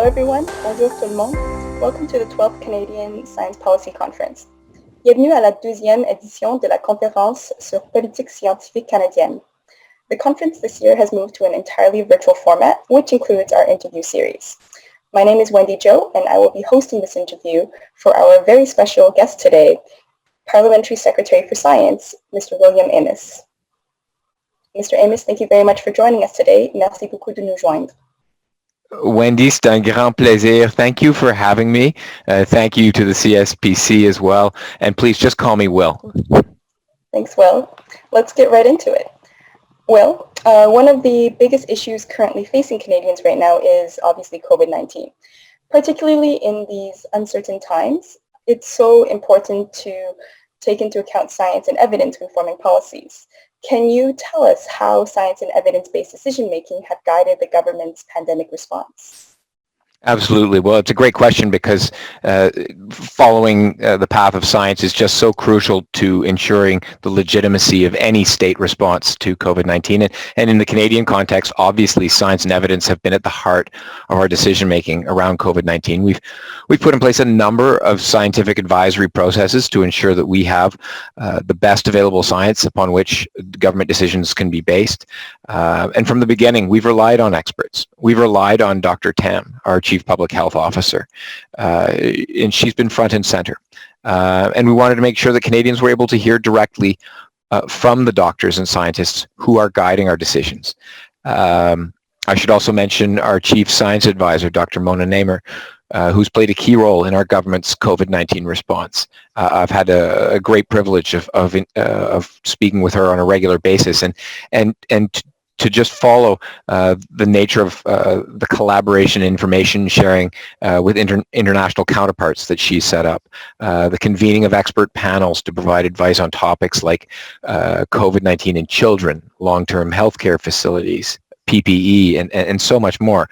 everyone, bonjour tout le monde. Welcome to the 12th Canadian Science Policy Conference. Bienvenue à la 12e édition de la conférence sur politique scientifique canadienne. The conference this year has moved to an entirely virtual format, which includes our interview series. My name is Wendy Jo, and I will be hosting this interview for our very special guest today, Parliamentary Secretary for Science, Mr. William Amos. Mr. Amos, thank you very much for joining us today. Merci beaucoup de nous joindre. Wendy, c'est un grand plaisir. Thank you for having me. Thank you to the CSPC as well. And please just call me Will. Thanks, Will. Let's get right into it. Will, one of the biggest issues currently facing Canadians right now is obviously COVID-19. Particularly in these uncertain times, it's so important to take into account science and evidence when forming policies. Can you tell us how science and evidence-based decision-making have guided the government's pandemic response? Absolutely. Well, it's a great question because following the path of science is just so crucial to ensuring the legitimacy of any state response to COVID-19. And in the Canadian context, obviously, science and evidence have been at the heart of our decision-making around COVID-19. We've put in place a number of scientific advisory processes to ensure that we have the best available science upon which government decisions can be based. And from the beginning, we've relied on experts. We've relied on Dr. Tam, our Chief Public Health Officer, and she's been front and center. And we wanted to make sure that Canadians were able to hear directly from the doctors and scientists who are guiding our decisions. I should also mention our Chief Science Advisor, Dr. Mona Namer, who's played a key role in our government's COVID-19 response. I've had a great privilege of speaking with her on a regular basis, and to just follow the nature of the collaboration, information sharing with international counterparts that she's set up, the convening of expert panels to provide advice on topics like COVID-19 in children, long-term healthcare facilities, PPE, and so much more.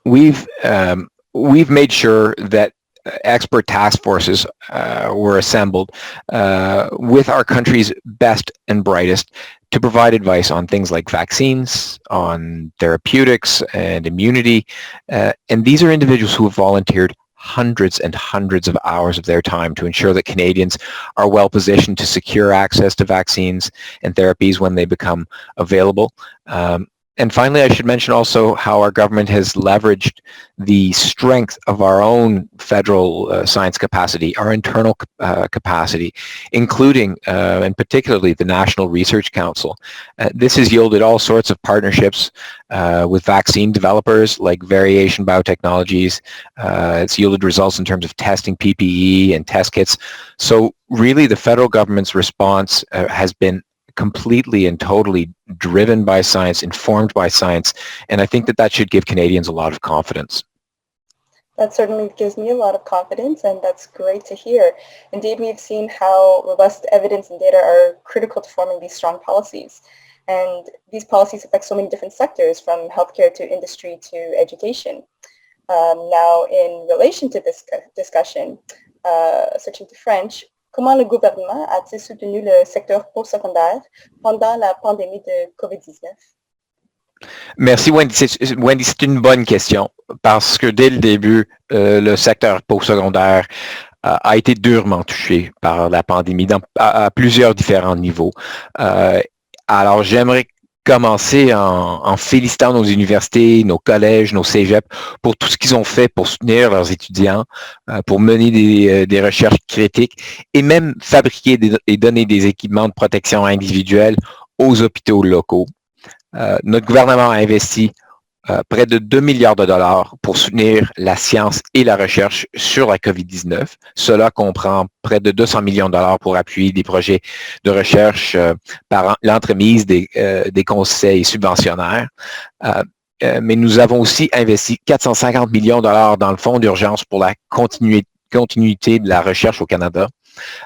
We've made sure that expert task forces were assembled with our country's best and brightest to provide advice on things like vaccines, on therapeutics and immunity. And these are individuals who have volunteered hundreds and hundreds of hours of their time to ensure that Canadians are well positioned to secure access to vaccines and therapies when they become available. And finally, I should mention also how our government has leveraged the strength of our own federal science capacity, our internal capacity, including and particularly the National Research Council. This has yielded all sorts of partnerships with vaccine developers like Variation Biotechnologies. It's yielded results in terms of testing PPE and test kits. So really the federal government's response has been completely and totally driven by science, informed by science, and I think that should give Canadians a lot of confidence. That certainly gives me a lot of confidence, and that's great to hear. Indeed, we've seen how robust evidence and data are critical to forming these strong policies. And these policies affect so many different sectors, from healthcare to industry to education. Now, in relation to this discussion, switching to French, comment le gouvernement a-t-il soutenu le secteur postsecondaire pendant la pandémie de COVID-19? Merci Wendy. C'est une bonne question parce que dès le début, le secteur postsecondaire a été durement touché par la pandémie à plusieurs différents niveaux. Alors j'aimerais commencer en félicitant nos universités, nos collèges, nos cégeps pour tout ce qu'ils ont fait pour soutenir leurs étudiants, pour mener des recherches critiques et même fabriquer et donner des équipements de protection individuelle aux hôpitaux locaux. Notre gouvernement a investi près de 2 milliards de dollars pour soutenir la science et la recherche sur la COVID-19. Cela comprend près de 200 millions de dollars pour appuyer des projets de recherche par l'entremise des conseils subventionnaires. Mais nous avons aussi investi 450 millions de dollars dans le fonds d'urgence pour la continuité de la recherche au Canada.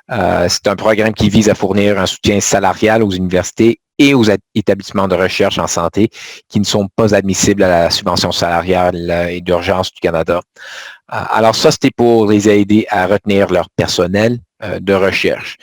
C'est un programme qui vise à fournir un soutien salarial aux universités et aux établissements de recherche en santé qui ne sont pas admissibles à la subvention salariale et d'urgence du Canada. Alors ça, c'était pour les aider à retenir leur personnel de recherche.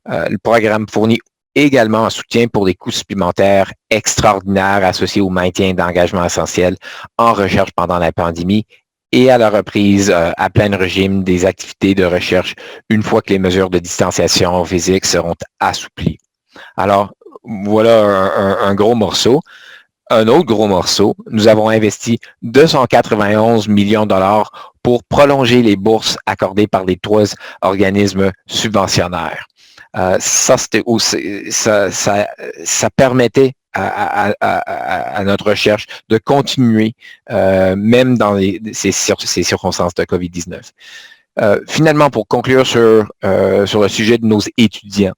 Le programme fournit également en soutien pour les coûts supplémentaires extraordinaires associés au maintien d'engagements essentiels en recherche pendant la pandémie et à la reprise à plein régime des activités de recherche une fois que les mesures de distanciation physique seront assouplies. Alors, voilà un gros morceau. Un autre gros morceau, nous avons investi 291 millions de dollars pour prolonger les bourses accordées par les 3 organismes subventionnaires. Ça permettait à notre recherche de continuer, même dans ces circonstances de COVID-19. Finalement, pour conclure sur le sujet de nos étudiants,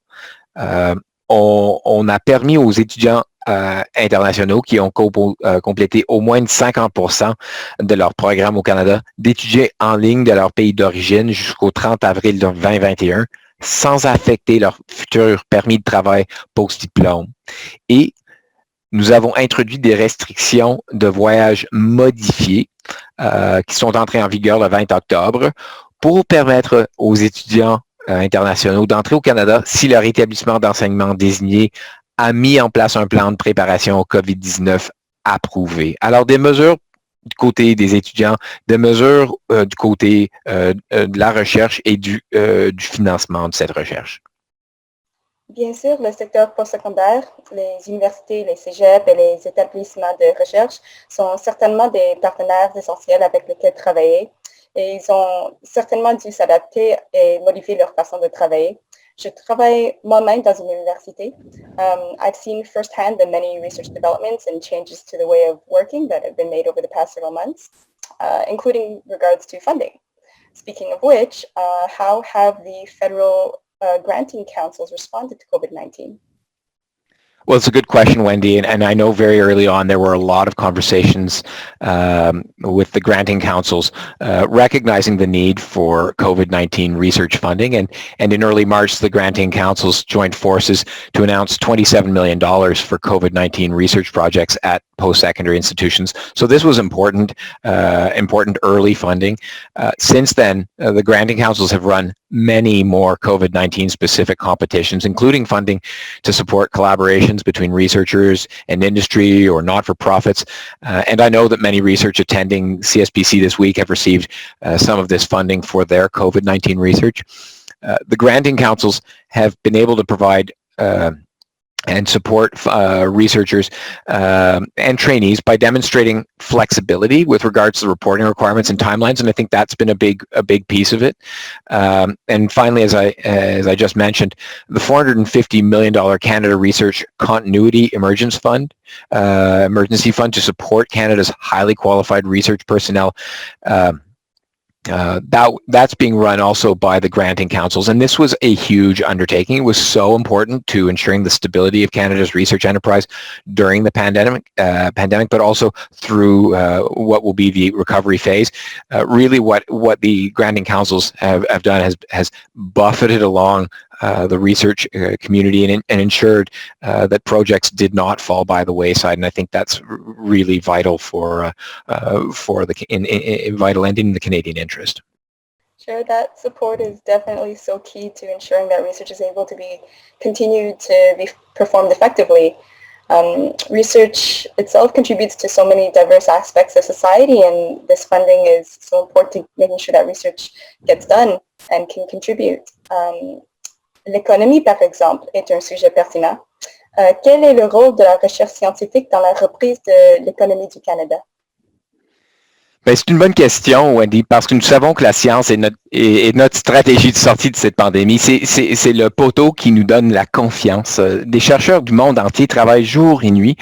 on a permis aux étudiants internationaux qui ont complété au moins de 50% de leur programme au Canada d'étudier en ligne de leur pays d'origine jusqu'au 30 avril 2021 sans affecter leur futur permis de travail post-diplôme. Et nous avons introduit des restrictions de voyage modifiées qui sont entrées en vigueur le 20 octobre pour permettre aux étudiants internationaux d'entrer au Canada si leur établissement d'enseignement désigné a mis en place un plan de préparation au COVID-19 approuvé. Alors, des mesures du côté des étudiants, des mesures du côté de la recherche et du financement de cette recherche. Bien sûr, le secteur postsecondaire, les universités, les cégeps et les établissements de recherche sont certainement des partenaires essentiels avec lesquels travailler et ils ont certainement dû s'adapter et modifier leur façon de travailler. Je travaille moi-même dans une université. I've seen firsthand the many research developments and changes to the way of working that have been made over the past several months, including regards to funding. Speaking of which, how have the federal granting councils responded to COVID-19? Well, it's a good question, Wendy, and I know very early on there were a lot of conversations with the granting councils recognizing the need for COVID-19 research funding, and in early March the granting councils joined forces to announce $27 million for COVID-19 research projects at post-secondary institutions. So this was important early funding. Since then, the granting councils have run many more COVID-19 specific competitions, including funding to support collaborations between researchers and industry or not-for-profits. And I know that many research attending CSPC this week have received some of this funding for their COVID-19 research. The granting councils have been able to provide and support researchers and trainees by demonstrating flexibility with regards to the reporting requirements and timelines, and I think that's been a big piece of it. And finally, as I just mentioned, the $450 million Canada Research Continuity Emergency Fund to support Canada's highly qualified research personnel. That's being run also by the granting councils, and this was a huge undertaking. It was so important to ensuring the stability of Canada's research enterprise during the pandemic, but also through what will be the recovery phase. Really, what the granting councils have done has buffeted along the research community and ensured that projects did not fall by the wayside, and I think that's really vital for vital and in the Canadian interest. Sure, that support is definitely so key to ensuring that research is able to be continued to be performed effectively. Research itself contributes to so many diverse aspects of society, and this funding is so important to making sure that research gets done and can contribute. L'économie, par exemple, est un sujet pertinent. Quel est le rôle de la recherche scientifique dans la reprise de l'économie du Canada? Ben, c'est une bonne question, Wendy, parce que nous savons que la science est notre stratégie de sortie de cette pandémie. C'est le poteau qui nous donne la confiance. Des chercheurs du monde entier travaillent jour et nuit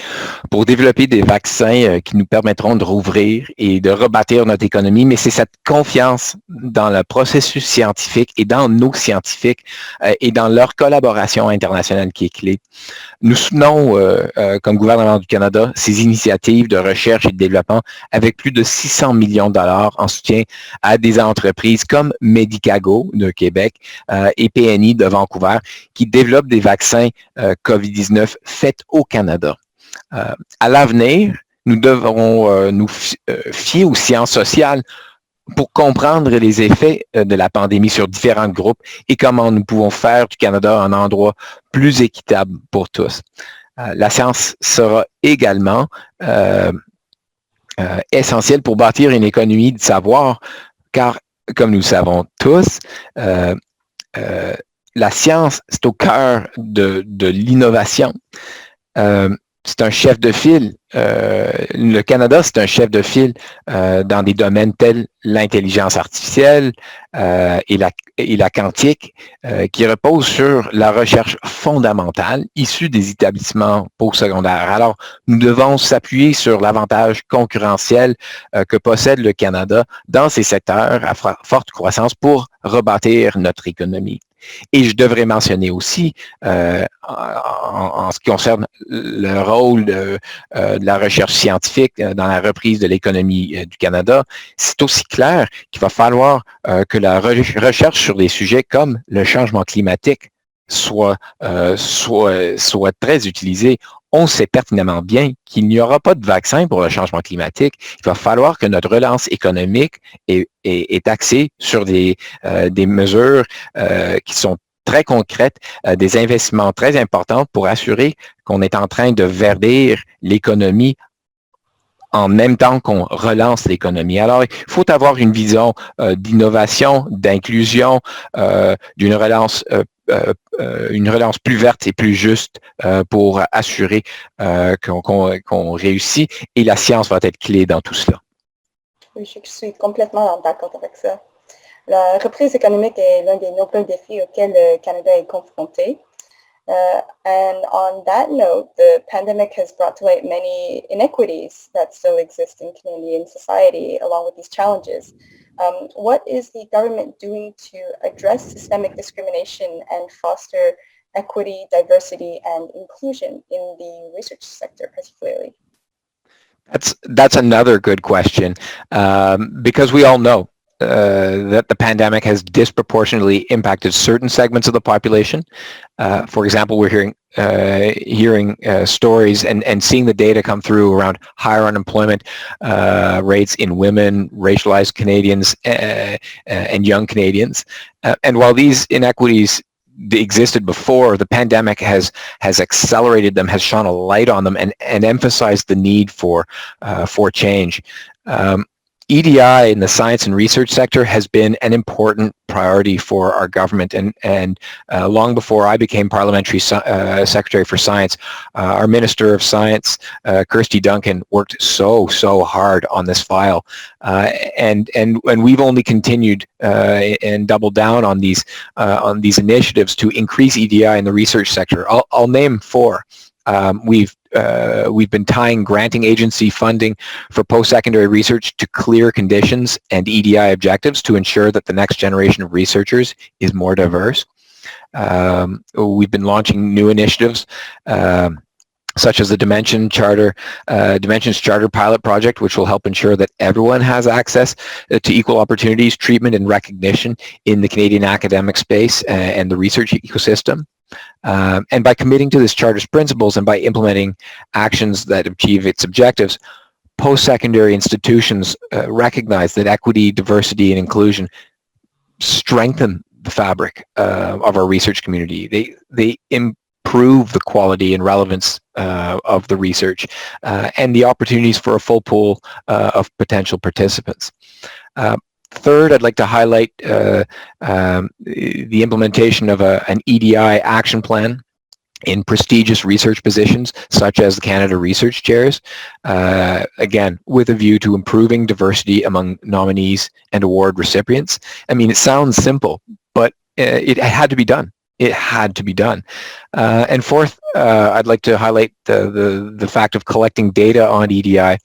pour développer des vaccins qui nous permettront de rouvrir et de rebâtir notre économie, mais c'est cette confiance dans le processus scientifique et dans nos scientifiques et dans leur collaboration internationale qui est clé. Nous soutenons, comme gouvernement du Canada, ces initiatives de recherche et de développement avec plus de 600 millions de dollars en soutien à des entreprises comme Medicago de Québec et PNI de Vancouver qui développent des vaccins COVID-19 faits au Canada. À l'avenir, nous devrons nous fier aux sciences sociales pour comprendre les effets de la pandémie sur différents groupes et comment nous pouvons faire du Canada un endroit plus équitable pour tous. La science sera également essentielle pour bâtir une économie de savoir, car, comme nous le savons tous, la science, c'est au cœur de l'innovation. C'est un chef de file. Le Canada, c'est un chef de file dans des domaines tels l'intelligence artificielle et la quantique, qui reposent sur la recherche fondamentale issue des établissements postsecondaires. Alors, nous devons s'appuyer sur l'avantage concurrentiel que possède le Canada dans ces secteurs à forte croissance pour rebâtir notre économie. Et je devrais mentionner aussi, en ce qui concerne le rôle de la recherche scientifique dans la reprise de l'économie du Canada, c'est aussi clair qu'il va falloir que la recherche sur des sujets comme le changement climatique soit très utilisée. On sait pertinemment bien qu'il n'y aura pas de vaccin pour le changement climatique. Il va falloir que notre relance économique est axée sur des mesures qui sont très concrètes, des investissements très importants pour assurer qu'on est en train de verdir l'économie en même temps qu'on relance l'économie. Alors, il faut avoir une vision d'innovation, d'inclusion, d'une relance une relance plus verte et plus juste pour assurer qu'on réussit, et la science va être clé dans tout cela. Oui, je suis complètement d'accord avec ça. La reprise économique est l'un des nombreux défis auxquels le Canada est confronté. And on that note, the pandemic has brought to light many inequities that still exist in Canadian society along with these challenges. What is the government doing to address systemic discrimination and foster equity, diversity, and inclusion in the research sector particularly? That's another good question, because we all know that the pandemic has disproportionately impacted certain segments of the population. For example, we're hearing stories and seeing the data come through around higher unemployment rates in women, racialized Canadians, and young Canadians. And while these inequities existed before, the pandemic has accelerated them, has shone a light on them, and emphasized the need for change. EDI in the science and research sector has been an important priority for our government, and long before I became Parliamentary Secretary for Science, our Minister of Science, Kirsty Duncan, worked so hard on this file, and we've only continued and doubled down on these initiatives to increase EDI in the research sector. I'll name four. We've been tying granting agency funding for post-secondary research to clear conditions and EDI objectives to ensure that the next generation of researchers is more diverse. We've been launching new initiatives such as the Dimensions Charter Pilot Project, which will help ensure that everyone has access to equal opportunities, treatment, and recognition in the Canadian academic space and the research ecosystem. And by committing to this charter's principles and by implementing actions that achieve its objectives, post-secondary institutions recognize that equity, diversity, and inclusion strengthen the fabric of our research community. They improve the quality and relevance of the research and the opportunities for a full pool of potential participants. Third, I'd like to highlight the implementation of an EDI action plan in prestigious research positions, such as the Canada Research Chairs, again, with a view to improving diversity among nominees and award recipients. I mean, it sounds simple, but it had to be done. It had to be done. And fourth, I'd like to highlight the fact of collecting data on EDI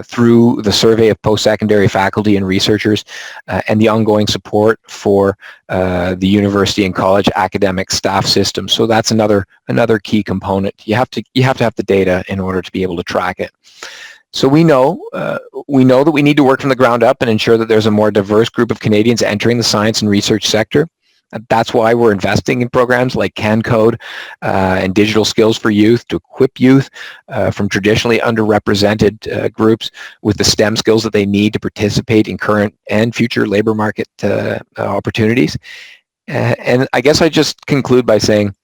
through the survey of post-secondary faculty and researchers and the ongoing support for the university and college academic staff system. So that's another key component. You have to have the data in order to be able to track it. So we know that we need to work from the ground up and ensure that there's a more diverse group of Canadians entering the science and research sector. That's why we're investing in programs like CanCode and digital skills for youth to equip youth from traditionally underrepresented groups with the STEM skills that they need to participate in current and future labor market opportunities. And I guess I just conclude by saying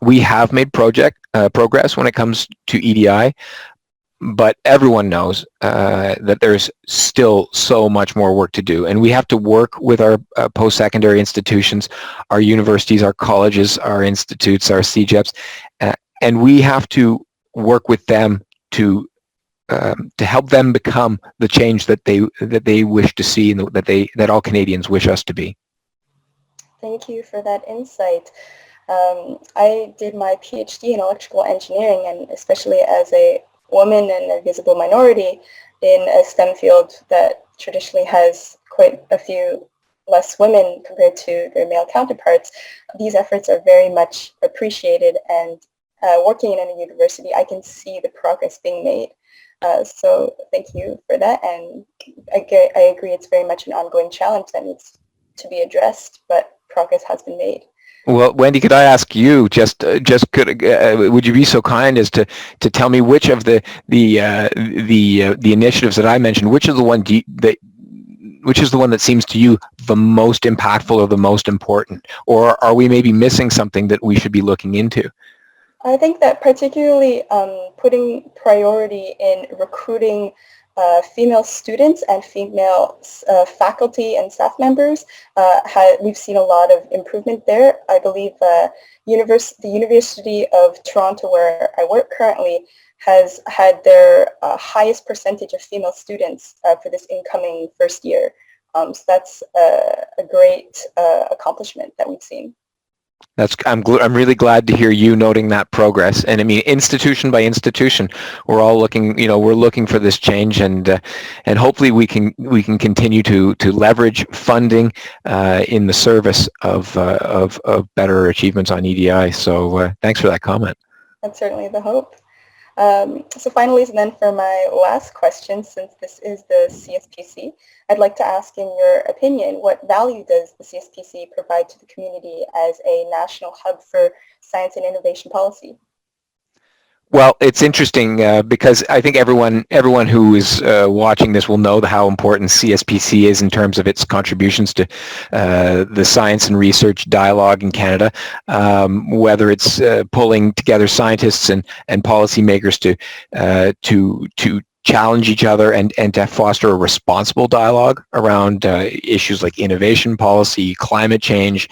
we have made progress when it comes to EDI, but everyone knows that there's still so much more work to do, and we have to work with our post-secondary institutions, our universities, our colleges, our institutes, our CEGEPs, and we have to work with them to help them become the change that they wish to see and that all Canadians wish us to be. Thank you for that insight. I did my PhD in electrical engineering, and especially as a woman and a visible minority in a STEM field that traditionally has quite a few less women compared to their male counterparts, these efforts are very much appreciated, and working in a university, I can see the progress being made. So thank you for that, and I agree it's very much an ongoing challenge that needs to be addressed, but progress has been made. Well, Wendy, could I ask you would you be so kind as to tell me which of the initiatives that I mentioned, which is the one that seems to you the most impactful or the most important, or are we maybe missing something that we should be looking into? I think that particularly putting priority in recruiting female students and female faculty and staff members, we've seen a lot of improvement there. I believe the University of Toronto, where I work currently, has had their highest percentage of female students for this incoming first year. So that's a great accomplishment that we've seen. I'm really glad to hear you noting that progress. And I mean, institution by institution, we're all looking. We're looking for this change, and hopefully we can continue to leverage funding in the service of better achievements on EDI. So thanks for that comment. That's certainly the hope. So finally, then for my last question, since this is the CSPC, I'd like to ask, in your opinion, what value does the CSPC provide to the community as a national hub for science and innovation policy? Well, it's interesting because I think everyone who is watching this will know how important CSPC is in terms of its contributions to the science and research dialogue in Canada, whether it's pulling together scientists and policymakers to challenge each other and to foster a responsible dialogue around issues like innovation policy, climate change,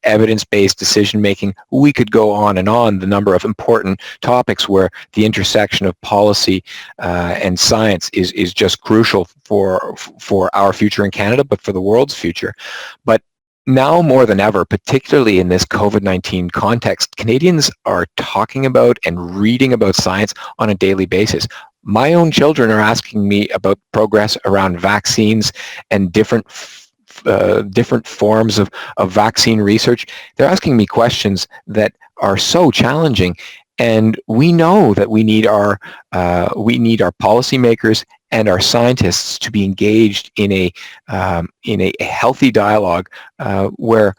evidence-based decision-making. We could go on and on the number of important topics where the intersection of policy and science is just crucial for our future in Canada, but for the world's future. But now more than ever, particularly in this COVID-19 context, Canadians are talking about and reading about science on a daily basis. My own children are asking me about progress around vaccines and different forms of vaccine research. They're asking me questions that are so challenging, and we know that we need our policymakers and our scientists to be engaged in a healthy dialogue where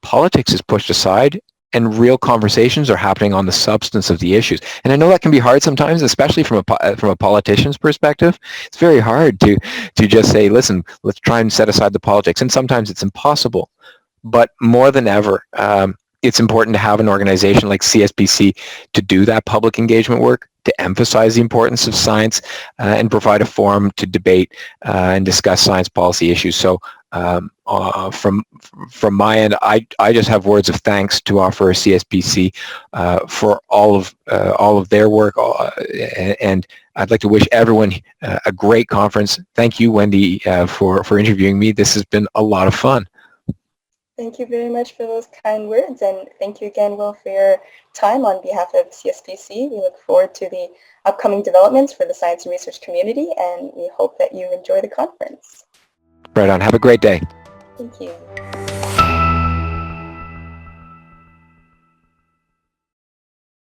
politics is pushed aside and real conversations are happening on the substance of the issues. And I know that can be hard sometimes, especially from a politician's perspective. It's very hard to just say, listen, let's try and set aside the politics. And sometimes it's impossible. But more than ever, it's important to have an organization like CSPC to do that public engagement work, to emphasize the importance of science and provide a forum to debate and discuss science policy issues. So from my end, I just have words of thanks to offer CSPC for all of their work, and I'd like to wish everyone a great conference. Thank you, Wendy, for interviewing me. This has been a lot of fun. Thank you very much for those kind words, and thank you again, Will, for your time on behalf of CSPC. We look forward to the upcoming developments for the science and research community, and we hope that you enjoy the conference. Right on. Have a great day. Thank you.